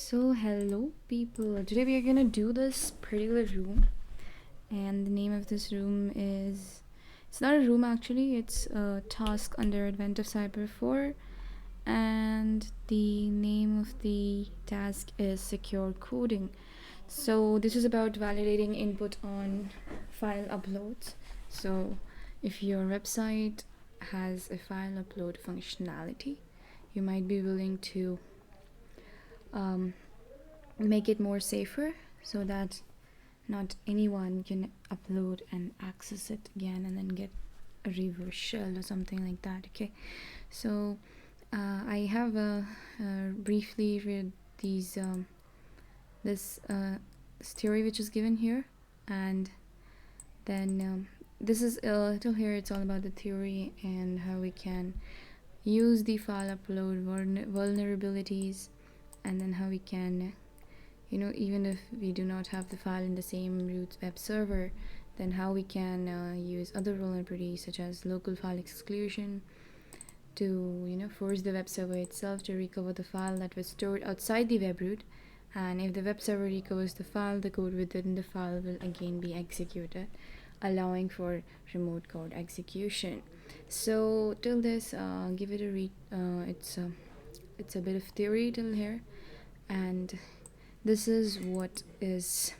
So hello people, today we are gonna do this particular room, and the name of this room is, it's not a room actually, it's a task under Advent of Cyber 4, and the name of the task is secure coding. So this is about validating input on file uploads. So if your website has a file upload functionality, you might be willing to make it more safer so that not anyone can upload and access it again and then get a reverse shell or something like that. Okay, so I have briefly read this theory which is given here, and then this is till here it's all about the theory and how we can use the file upload vulnerabilities, and then how we can, even if we do not have the file in the same root web server, then how we can use other vulnerabilities such as local file exclusion to force the web server itself to recover the file that was stored outside the web root. And if the web server recovers the file, the code within the file will again be executed, allowing for remote code execution. So till this, give it a read. It's a bit of theory till here, and this is what is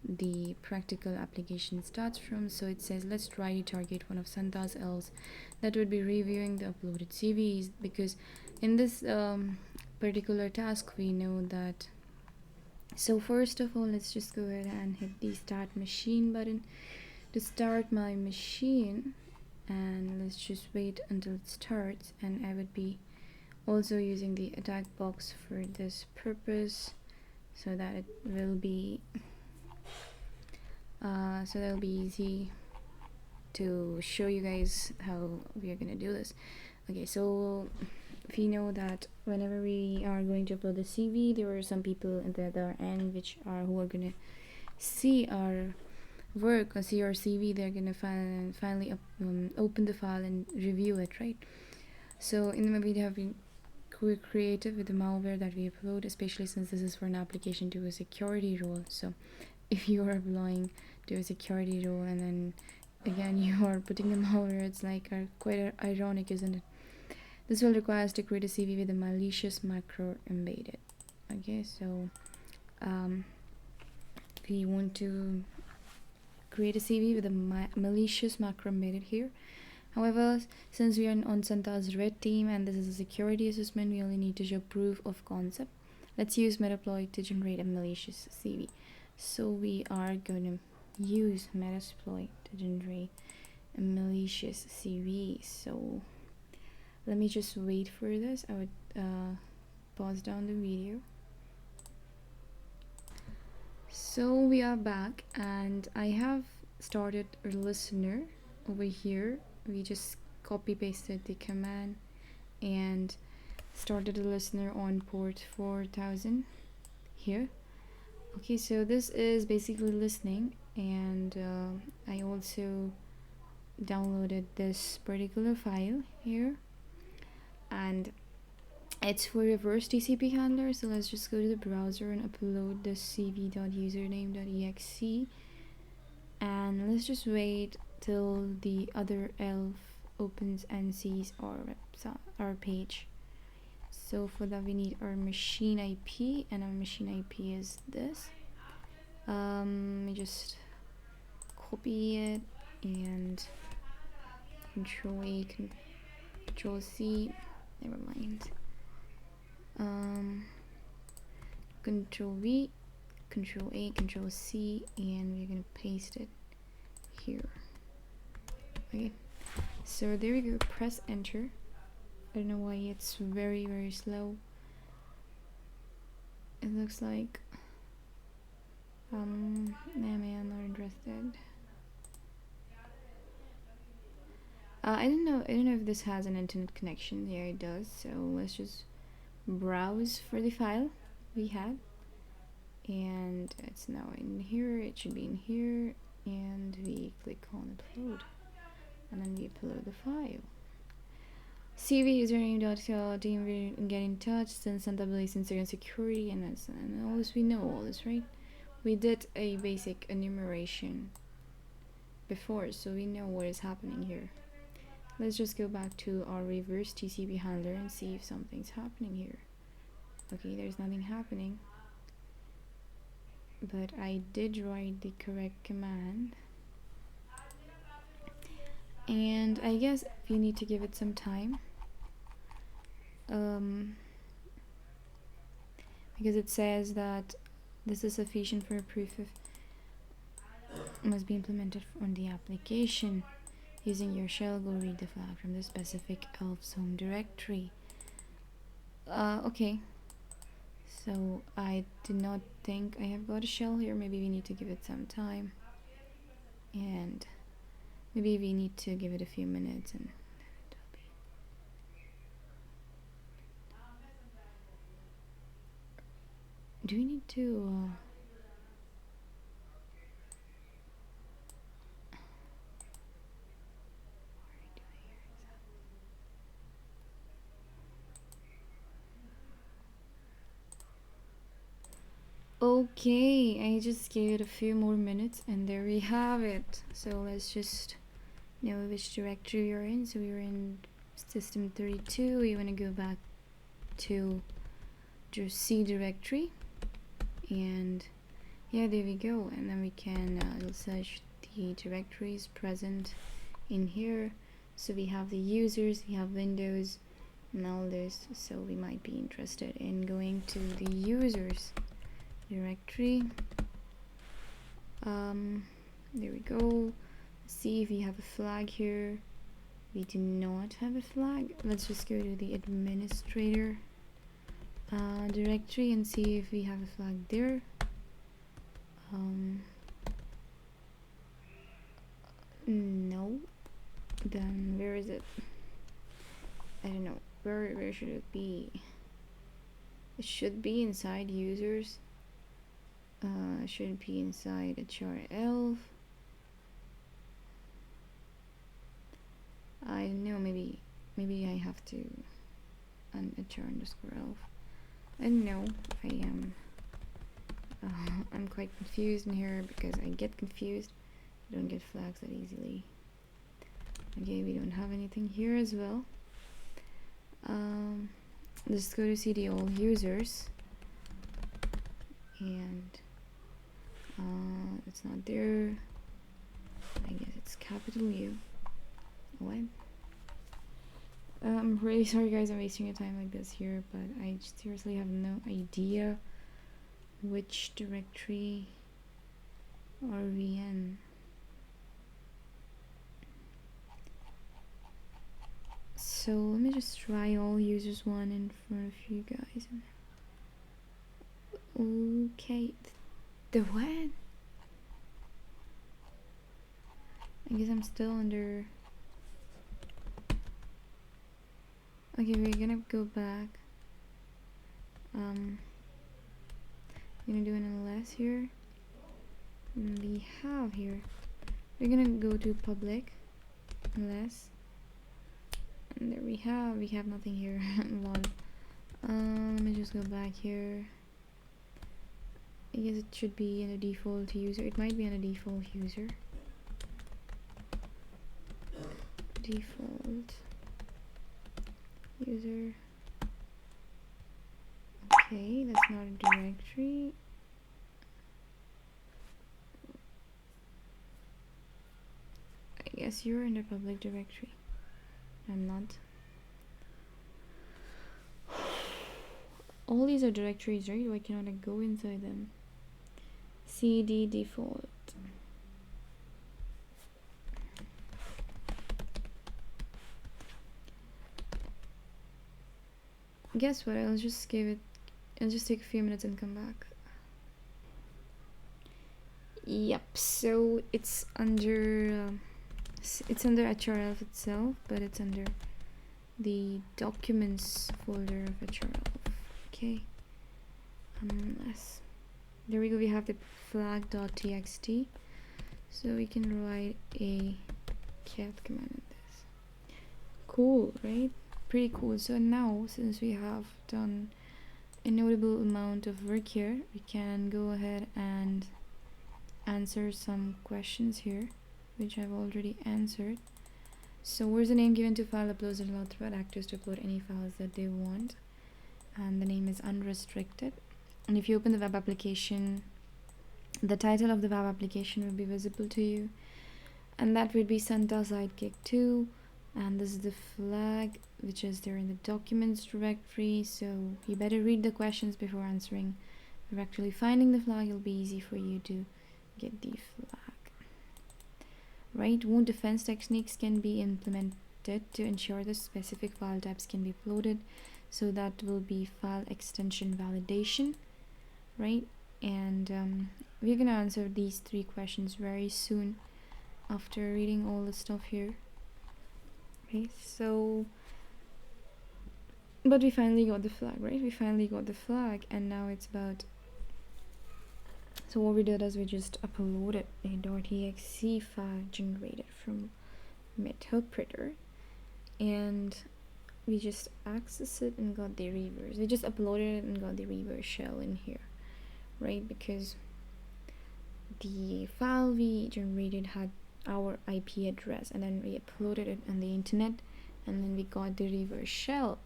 the practical application starts from. So it says, let's try to target one of Santa's elves that would be reviewing the uploaded CVs, because in this particular task we know that. So first of all, let's just go ahead and hit the start machine button to start my machine, and let's just wait until it starts. And I would be also using the attack box for this purpose, so that it will be easy to show you guys how we are gonna do this. Okay, so we know that whenever we are going to upload the CV, there are some people at the other end who are gonna see our work or see our CV. They're gonna finally open the file and review it, right? So in the movie, they have been creative with the malware that we upload, especially since this is for an application to a security role. So if you are applying to a security role and then again you are putting the malware, it's like quite ironic, isn't it? This will require us to create a CV with a malicious macro embedded. Okay, so we want to create a CV with a malicious macro embedded here. However, since we are on Santa's red team and this is a security assessment, we only need to show proof of concept. Let's use Metasploit to generate a malicious CV. So we are going to use Metasploit to generate a malicious CV. So let me just wait for this. I would pause down the video. So we are back, and I have started a listener over here. We just copy pasted the command and started a listener on port 4000 here. Okay, so this is basically listening, and I also downloaded this particular file here, and it's for reverse TCP handler. So let's just go to the browser and upload the cv.username.exe, and let's just wait till the other elf opens and sees our page. So for that we need our machine IP, and our machine IP is this. Let me just copy it and Control A, Control C, never mind. Control V, Control A, Control C, and we're gonna paste it here. Okay, so there we go. Press enter. I don't know why it's very slow. It looks like nah, man, I'm not interested. I don't know if this has an internet connection. Yeah, it does. So let's just browse for the file we had, and it's now in here. It should be in here, and we click on upload, and then we upload the file. CV username.team will get in touch, send database security, and all this. We know all this, right? We did a basic enumeration before, so we know what is happening here. Let's just go back to our reverse TCP handler and see if something's happening here. Okay, there's nothing happening, but I did write the correct command, and I guess we need to give it some time, because it says that this is sufficient for a proof of must be implemented on the application. Using your shell, go read the flag from the specific elf's home directory. Okay, so I do not think I have got a shell here. Maybe we need to give it some time, and maybe we need to give it a few minutes, and do we need to okay, I just gave it a few more minutes, and there we have it. So let's just know which directory you're in. So we're in system 32. You want to go back to your C directory, and yeah, there we go. And then we can search the directories present in here. So we have the users, we have Windows, and all this. So we might be interested in going to the users directory. There we go. See if we have a flag here. We do not have a flag. Let's just go to the administrator directory and see if we have a flag there. No. Then where is it? I don't know. Where should it be? It should be inside users. Should be inside HR11. I don't know, maybe I have to HR_11. I don't know. I'm quite confused in here because I get confused. I don't get flags that easily. Okay, we don't have anything here as well. Let's go to CD all users, and it's not there. I guess it's capital U. What? I'm really sorry guys, I'm wasting your time like this here, but I seriously have no idea which directory are we in. So let me just try all users one in front of you guys. Okay, the what? I guess I'm still under. Okay, we're gonna go back. I'm gonna do an LS here. And we have here. We're gonna go to public LS. And there we have nothing here. Lol. Let me just go back here. I guess it should be in a default user. It might be in a default user. Default user. Okay, that's not a directory. I guess you're in the public directory. I'm not. All these are directories, right? Why cannot I go inside them? CD default. Guess what? I'll just take a few minutes and come back. Yep. So it's under HRF itself, but it's under the documents folder of HRF. Okay. There we go. We have the flag.txt, so we can write a cat command in this. Cool, right? pretty cool. So now, since we have done a notable amount of work here, we can go ahead and answer some questions here, which I've already answered. So where's the name given to file uploads that allow threat actors to upload any files that they want, and the name is unrestricted. And if you open the web application, the title of the web application will be visible to you, and that would be Santa Sidekick 2. And this is the flag which is there in the documents directory, so you better read the questions before answering. If you're actually finding the flag, it'll be easy for you to get the flag. Right, wound defense techniques can be implemented to ensure the specific file types can be uploaded, so that will be file extension validation, right? And we're gonna answer these 3 questions very soon after reading all the stuff here. Okay, so but we finally got the flag, right? We finally got the flag, and now it's about, so what we did is we just uploaded a .exe file generated from Meterpreter, and we just accessed it and got the reverse. We just uploaded it and got the reverse shell in here, right? Because the file we generated had our IP address, and then we uploaded it on the internet, and then we got the reverse shell.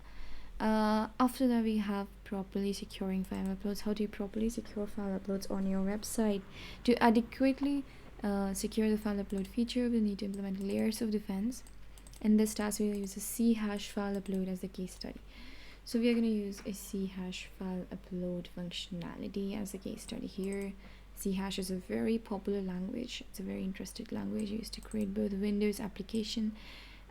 After that, we have properly securing file uploads. How do you properly secure file uploads on your website? To adequately secure the file upload feature, we'll need to implement layers of defense. In this task, we'll use a C-hash file upload as the case study. So we are going to use a C-hash file upload functionality as a case study here. C-hash is a very popular language. It's a very interesting language used to create both Windows application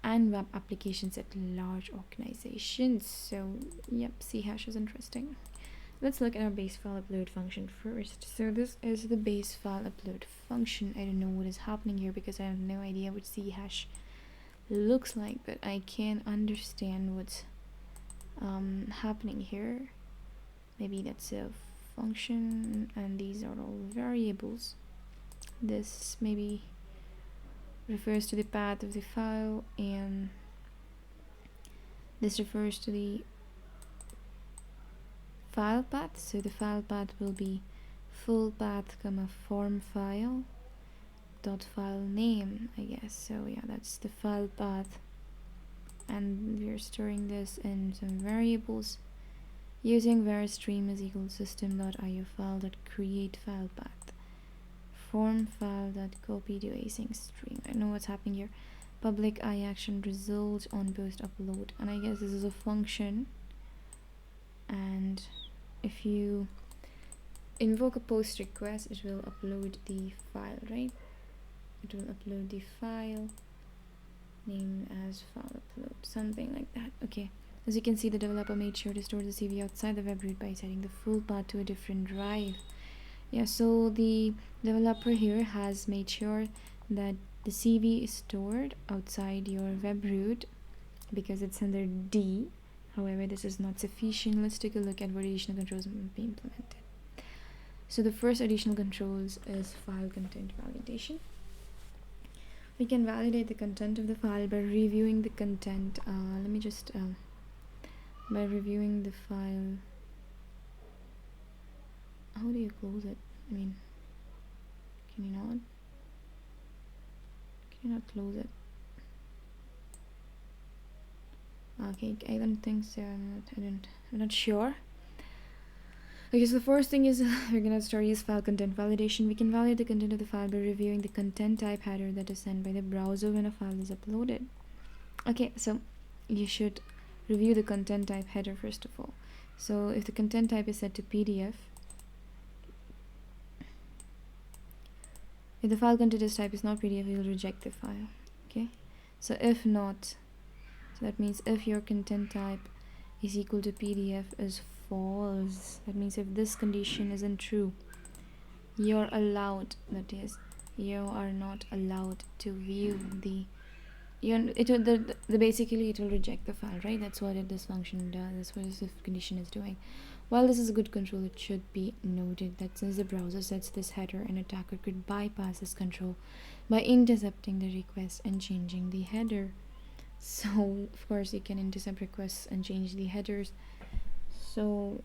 and web applications at large organizations. So yep, C-hash is interesting. Let's look at our base file upload function first. So this is the base file upload function. I don't know what is happening here because I have no idea what C-hash looks like, but I can understand what's happening here. Maybe that's a function, and these are all variables. This maybe refers to the path of the file, and this refers to the file path. So the file path will be full path comma form file dot file name, I guess. So yeah, that's the file path, and we're storing this in some variables using var stream is equal system.io file dot create file path form file dot copy to async stream. I know what's happening here. Public iaction result on post upload, and I guess this is a function, and if you invoke a post request, it will upload the file, right? It will upload the file name as file upload, something like that. Okay, as you can see, the developer made sure to store the CV outside the web root by setting the full path to a different drive. Yeah, so the developer here has made sure that the CV is stored outside your web root because it's under D. However, this is not sufficient. Let's take a look at what additional controls will be implemented. So the first additional controls is file content validation. We can validate the content of the file by reviewing the content. Let me just by reviewing the file. How do you close it? I mean, can you not? Can you not close it? Okay, I don't think so. I'm not sure. Okay, so the first thing is we're gonna start use file content validation. We can validate the content of the file by reviewing the content type header that is sent by the browser when a file is uploaded. Okay, so you should review the content type header first of all. So if the content type is set to PDF, if the file content type is not PDF, it will reject the file. Okay, so if not, so that means if your content type is equal to PDF is false. That means if this condition isn't true, you're allowed, that is, you are not allowed to view the basically it will reject the file, right? That's what this function does. That's what this if condition is doing. While this is a good control, it should be noted that since the browser sets this header, an attacker could bypass this control by intercepting the request and changing the header. So of course you can intercept requests and change the headers. So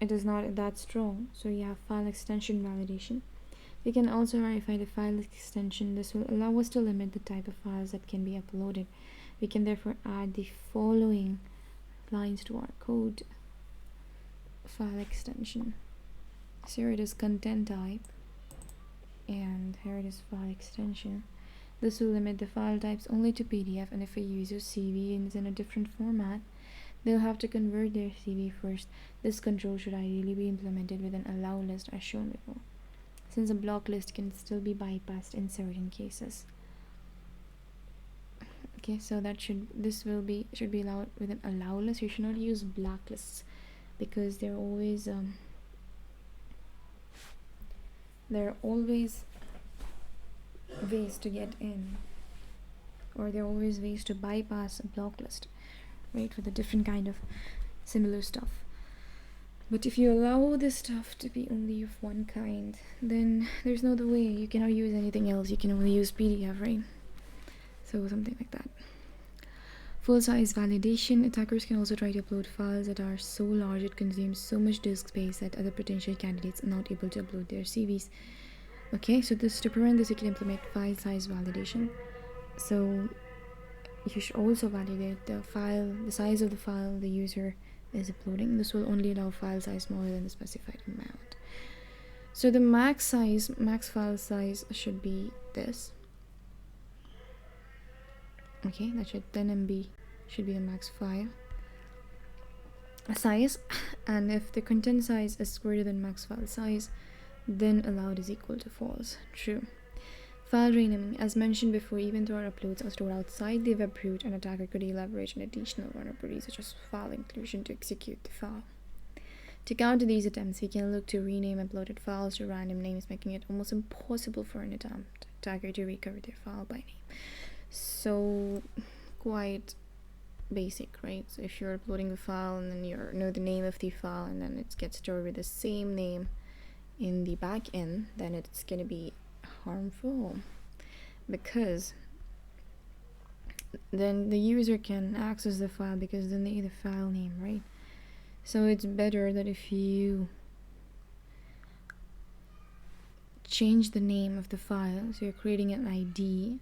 it is not that strong. So you have file extension validation. We can also verify the file extension. This will allow us to limit the type of files that can be uploaded. We can therefore add the following lines to our code. File extension. So here it is content type, and here it is file extension. This will limit the file types only to PDF, and if a user's CV is in a different format, they'll have to convert their CV first. This control should ideally be implemented with an allow list as shown before, since a block list can still be bypassed in certain cases. Okay, so that should be allowed with an allow list. You should not use blacklists because there are always ways to get in, or there are always ways to bypass a block list, right, for the different kind of similar stuff. But if you allow this stuff to be only of one kind, then there's no other way. You cannot use anything else. You can only use PDF, right? So something like that. Full size validation. Attackers can also try to upload files that are so large it consumes so much disk space that other potential candidates are not able to upload their CVs. Okay, so to prevent this, you can implement file size validation. So you should also validate the size of the file the user is uploading. This will only allow file size smaller than the specified amount. So the max file size should be this. Okay, that should 10 MB should be the max file size, and if the content size is greater than max file size, then allowed is equal to false. True. File renaming. As mentioned before, even though our uploads are stored outside the web root, an attacker could leverage an additional vulnerability such as file inclusion to execute the file. To counter these attempts, we can look to rename uploaded files to random names, making it almost impossible for an attacker to recover their file by name. So quite basic, right? So if you're uploading the file and then you know the name of the file and then it gets stored with the same name in the back end, then it's going to be harmful, because then the user can access the file because they need the file name, right? So it's better that if you change the name of the file, so you're creating an ID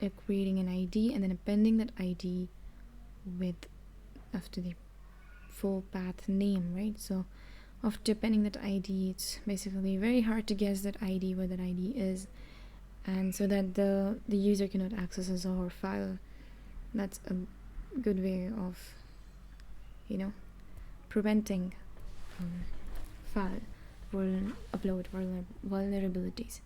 and then appending that ID with after the full path name, right? So after appending that ID, it's basically very hard to guess what that ID is, and so that the user cannot access our file. That's a good way of preventing file upload vulnerabilities.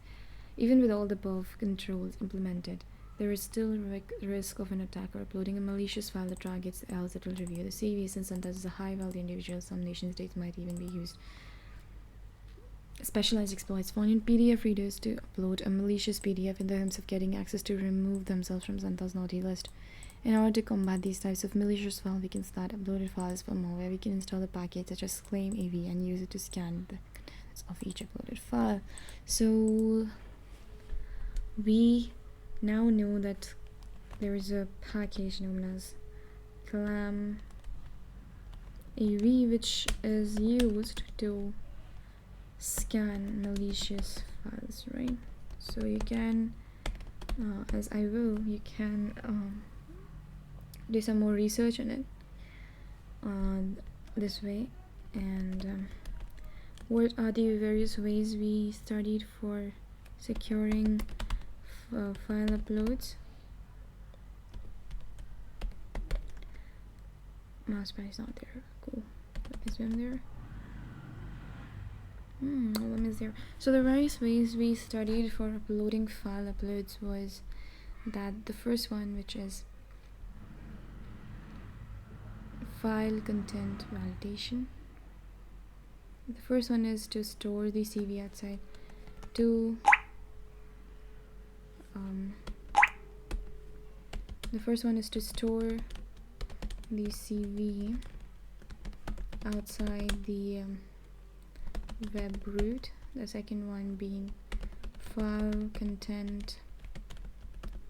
Even with all the above controls implemented, there is still risk of an attacker uploading a malicious file that targets else that will review the CV. Since that is a high value individual, some nation states might even be used specialized exploits found in PDF readers to upload a malicious PDF in the hopes of getting access to remove themselves from Santa's naughty list. In order to combat these types of malicious files, we can start uploaded files from malware. We can install a package such as Claim AV and use it to scan the contents of each uploaded file. So we now know that there is a package known as Claim AV, which is used to scan malicious files, right? So you can you can do some more research on it this way. And what are the various ways we studied for securing file uploads? Mousepad is not there. Cool. Is one there? One is there. So the various ways we studied for uploading file uploads was that the first one, which is file content validation. The first one is to store the CV outside. The first one is to store the CV outside the web root. The second one being file content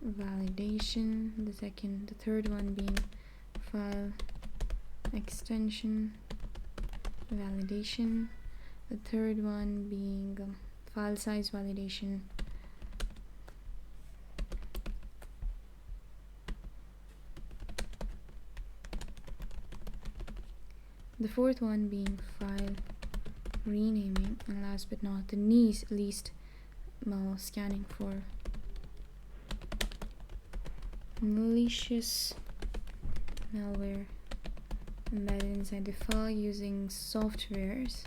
validation, the third one being file extension validation, the third one being file size validation, the fourth one being file renaming, and last but not the least, scanning for malicious malware embedded inside the file using softwares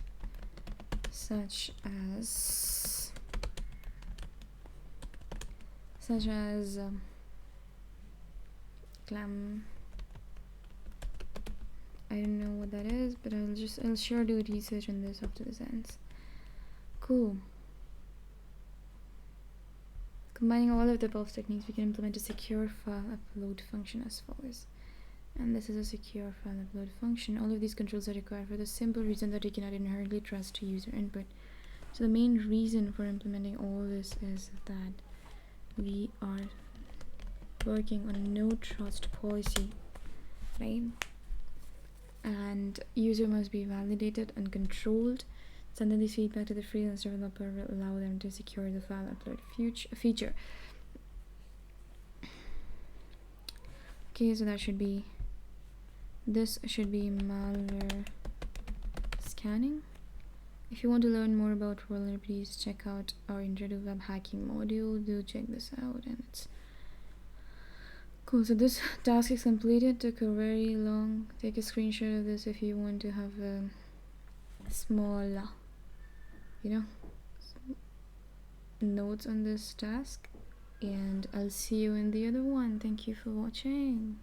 such as clam. I don't know what that is, but I'll sure do research on this after this ends. Cool. Combining all of the above techniques, we can implement a secure file upload function as follows. And this is a secure file upload function. All of these controls are required for the simple reason that you cannot inherently trust user input. So the main reason for implementing all this is that we are working on a no trust policy, right? And user must be validated and controlled. Sending this feedback to the freelance developer will allow them to secure the file upload feature. Okay, so this should be malware scanning. If you want to learn more about vulnerabilities, check out our intro to web hacking module. Do check this out, and it's cool. So this task is completed. Took a very long. Take a screenshot of this if you want to have a small notes on this task, and I'll see you in the other one. Thank you for watching.